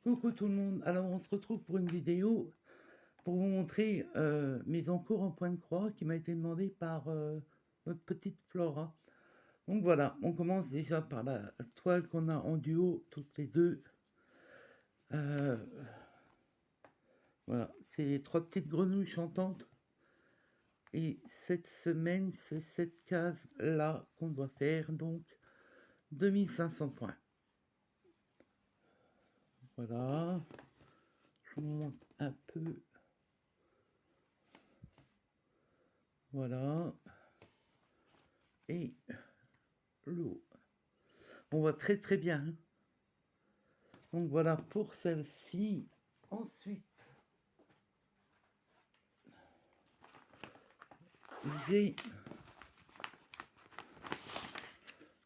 Coucou tout le monde, alors on se retrouve pour une vidéo pour vous montrer mes encours en point de croix qui m'a été demandé par notre petite Flora. Donc voilà, on commence déjà par la toile qu'on a en duo toutes les deux. Voilà, c'est les trois petites grenouilles chantantes. Et cette semaine, c'est cette case-là qu'on doit faire, donc 2500 points. Voilà, je vous montre un peu. Voilà. Et l'eau. On voit très très bien. Hein. Donc voilà pour celle-ci. Ensuite, j'ai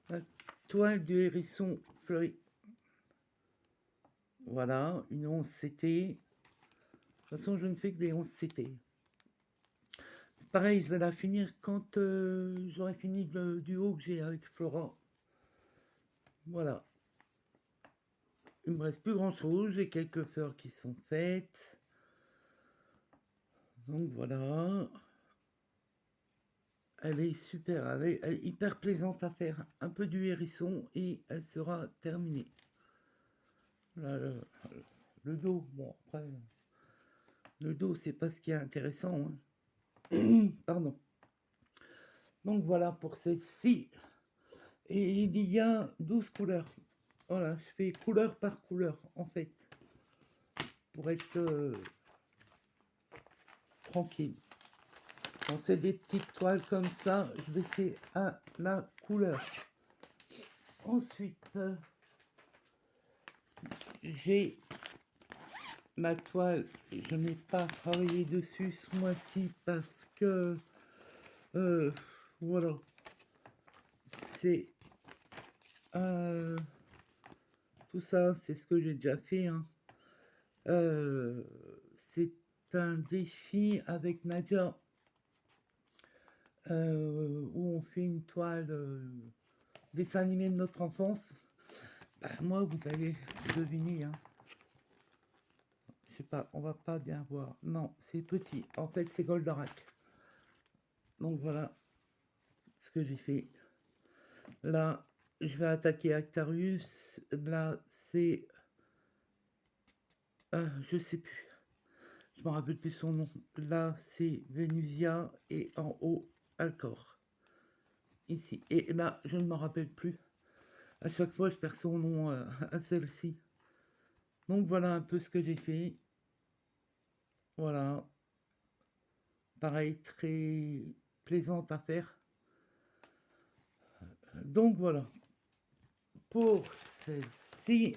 la toile du hérisson fleuri. Voilà, une 11 CT. De toute façon, je ne fais que des 11 CT. C'est pareil, je vais la finir quand j'aurai fini le duo que j'ai avec Flora. Voilà. Il me reste plus grand chose. J'ai quelques fleurs qui sont faites. Donc voilà. Elle est super, elle est hyper plaisante à faire. Un peu du hérisson et elle sera terminée. Là, le dos, bon après, le dos c'est pas ce qui est intéressant. Hein. Pardon. Donc voilà pour celle-ci. Et il y a 12 couleurs. Voilà, je fais couleur par couleur en fait. Pour être tranquille. Quand c'est des petites toiles comme ça, je les fais à la couleur. Ensuite, j'ai ma toile. Je n'ai pas travaillé dessus ce mois-ci parce que voilà, c'est tout ça, c'est ce que j'ai déjà fait. Hein. C'est un défi avec Nadia où on fait une toile dessin animé de notre enfance. Bah, moi, vous allez deviner. Hein. Je sais pas, on va pas bien voir. Non, c'est petit. En fait, c'est Goldorak. Donc voilà ce que j'ai fait. Là, je vais attaquer Actarius. Là, c'est... je sais plus. Je me rappelle plus son nom. Là, c'est Venusia. Et en haut, Alcor. Ici. Et là, je ne me rappelle plus. À chaque fois, je perds son nom à celle-ci. Donc, voilà un peu ce que j'ai fait. Voilà. Pareil, très plaisante à faire. Donc, voilà. Pour celle-ci...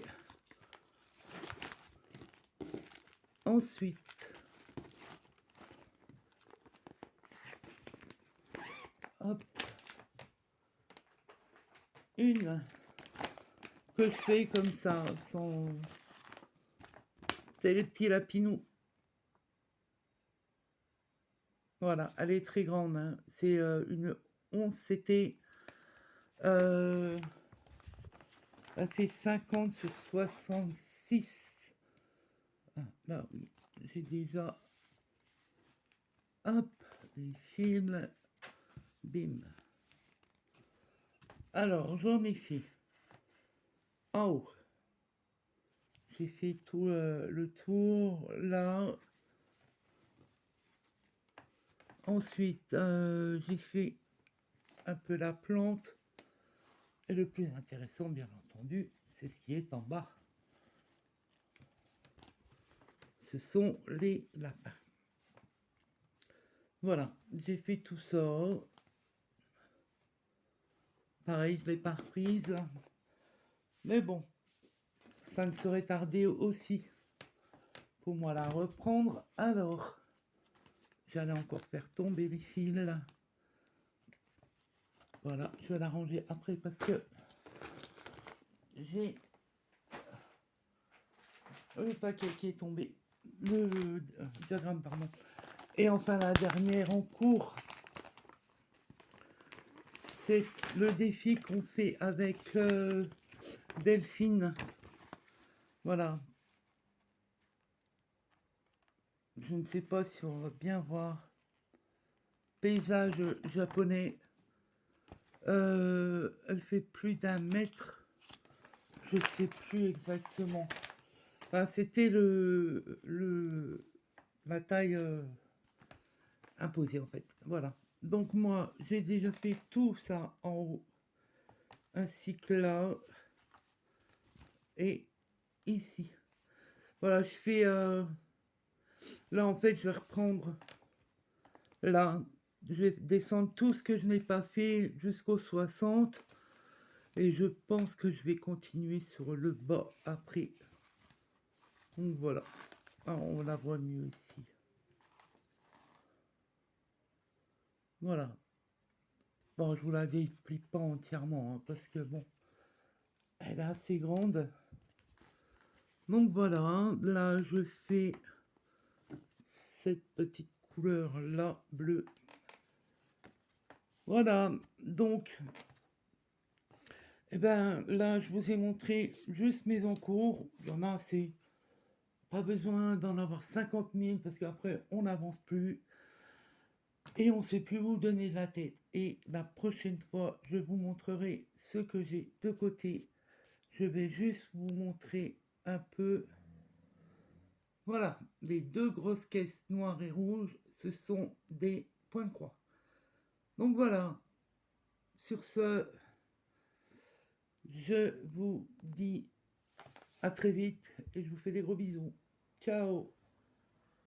Ensuite, hop, une que je fais comme ça, sans... C'est les petits lapinous. Voilà, elle est très grande. Hein. C'est une 11 CT. Elle fait 50 sur 66. Ah, là, oui, j'ai déjà... Hop, les fils. Bim. Alors, j'en ai fait en haut. J'ai fait tout le tour, là. Ensuite, j'ai fait un peu la plante. Et le plus intéressant, bien entendu, c'est ce qui est en bas. Ce sont les lapins. Voilà, j'ai fait tout ça. Pareil, je l'ai pas reprise. Mais bon, ça ne serait tardé aussi pour moi la reprendre. Alors, j'allais encore faire tomber les fils. Voilà, je vais la ranger après parce que j'ai le paquet qui est tombé. Le diagramme, pardon. Et enfin, la dernière en cours, c'est le défi qu'on fait avec Delphine. Voilà. Je ne sais pas si on va bien voir. Paysage japonais. Elle fait plus d'1 mètre. Je sais plus exactement. Enfin, c'était la taille imposée en fait. Voilà. Donc moi, j'ai déjà fait tout ça en haut, ainsi que là et ici. Voilà, je fais... là, en fait, je vais reprendre là. Je vais descendre tout ce que je n'ai pas fait jusqu'au 60. Et je pense que je vais continuer sur le bas après. Donc voilà. Ah, on la voit mieux ici. Voilà. Bon, je vous la explique pas entièrement, hein, parce que bon, elle est assez grande. Donc voilà, hein, là je fais cette petite couleur là, bleu. Voilà, donc, eh ben là je vous ai montré juste mes encours. Il y en a assez. Pas besoin d'en avoir 50 000 parce qu'après on n'avance plus. Et on ne sait plus où donner de la tête. Et la prochaine fois, je vous montrerai ce que j'ai de côté. Je vais juste vous montrer un peu. Voilà, les deux grosses caisses noires et rouges, ce sont des points de croix. Donc voilà, sur ce, je vous dis à très vite et je vous fais des gros bisous. Ciao!